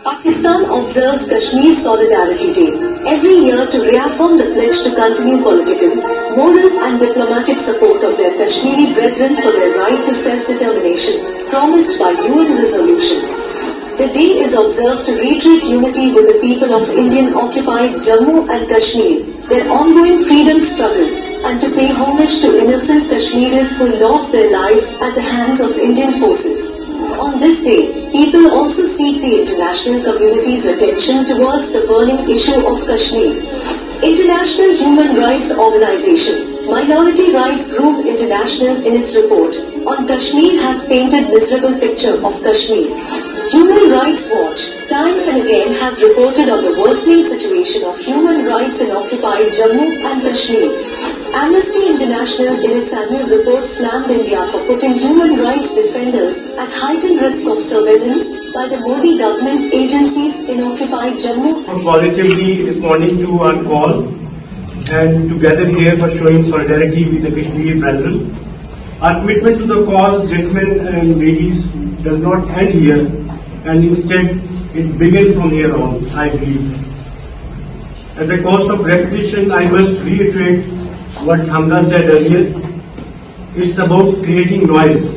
Pakistan observes Kashmir Solidarity Day every year to reaffirm the pledge to continue political, moral and diplomatic support of their Kashmiri brethren for their right to self-determination promised by UN resolutions. The day is observed to reiterate unity with the people of Indian-occupied Jammu and Kashmir, their ongoing freedom struggle, and to pay homage to innocent Kashmiris who lost their lives at the hands of Indian forces. On this day, people also seek the international community's attention towards the burning issue of Kashmir. International Human Rights Organization, Minority Rights Group International in its report on Kashmir has painted miserable picture of Kashmir. Human Rights Watch, time and again has reported on the worsening situation of human rights in occupied Jammu and Kashmir. Amnesty International in its annual report slammed India for putting human rights defenders at heightened risk of surveillance by the Modi government agencies in occupied Jammu. Positively responding to our call and together here for showing solidarity with the Kashmiri brethren. Our commitment to the cause, gentlemen and ladies, does not end here, and instead it begins from here on, I believe. At the cost of repetition, I must reiterate what Hamza said earlier. It's about creating noise.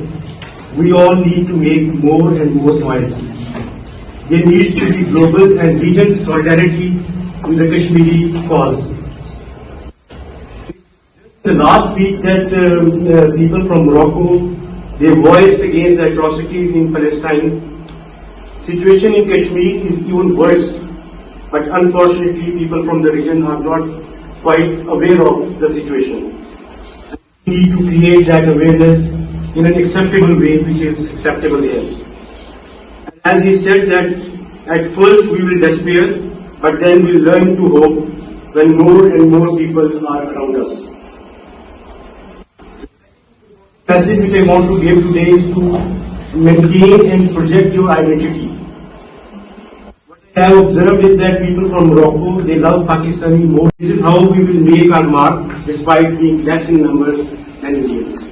We all need to make more and more noise. There needs to be global and regional solidarity with the Kashmiri cause. The last week that people from Morocco, they voiced against the atrocities in Palestine. Situation in Kashmir is even worse, but unfortunately people from the region are not quite aware of the situation. We need to create that awareness in an acceptable way, which is acceptable here. As he said that at first we will despair, but then we'll learn to hope when more and more people are around us. The message which I want to give today is to maintain and project your identity. What I have observed is that people from Morocco, they love Pakistani more. This is how we will make our mark despite being less in numbers than Indians.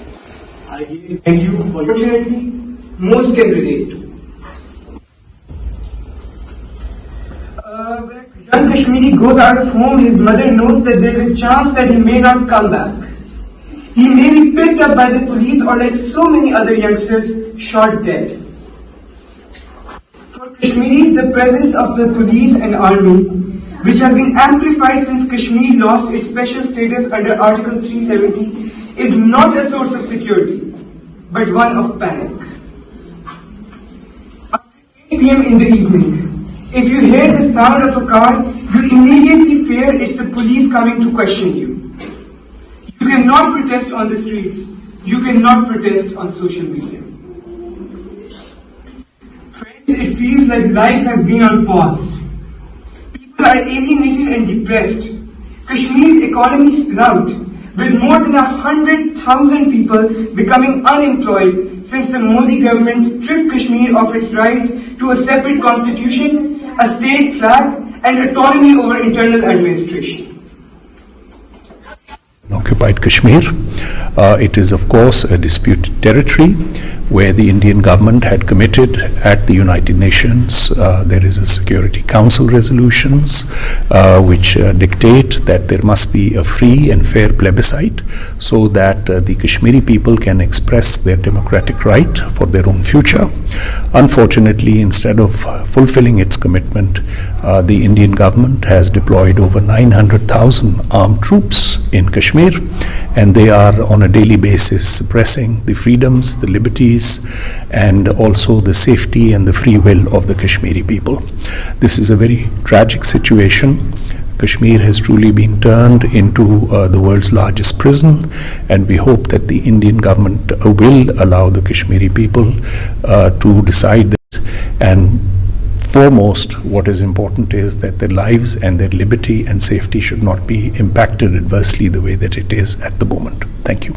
I thank you for your opportunity. Most can relate to. When a young Kashmiri goes out of home, his mother knows that there is a chance that he may not come back. He may be picked up by the police or, like so many other youngsters, shot dead. For Kashmiris, the presence of the police and army, which have been amplified since Kashmir lost its special status under Article 370, is not a source of security, but one of panic. After 8 p.m. in the evening, if you hear the sound of a car, you immediately fear it's the police coming to question you. You cannot protest on the streets. You cannot protest on social media. Friends, it feels like life has been on pause. People are alienated and depressed. Kashmir's economy slumped, with more than 100,000 people becoming unemployed since the Modi government stripped Kashmir of its right to a separate constitution, a state flag, and autonomy over internal administration. Occupied Kashmir. It is of course a disputed territory where the Indian government had committed at the United Nations. There is a Security Council resolutions which dictate that there must be a free and fair plebiscite so that the Kashmiri people can express their democratic right for their own future. Unfortunately, instead of fulfilling its commitment, the Indian government has deployed over 900,000 armed troops in Kashmir, and they are on a daily basis suppressing the freedoms, the liberties, and also the safety and the free will of the Kashmiri people. This is a very tragic situation. Kashmir has truly been turned into the world's largest prison, and we hope that the Indian government will allow the Kashmiri people to decide that. And foremost, what is important is that their lives and their liberty and safety should not be impacted adversely the way that it is at the moment. Thank you.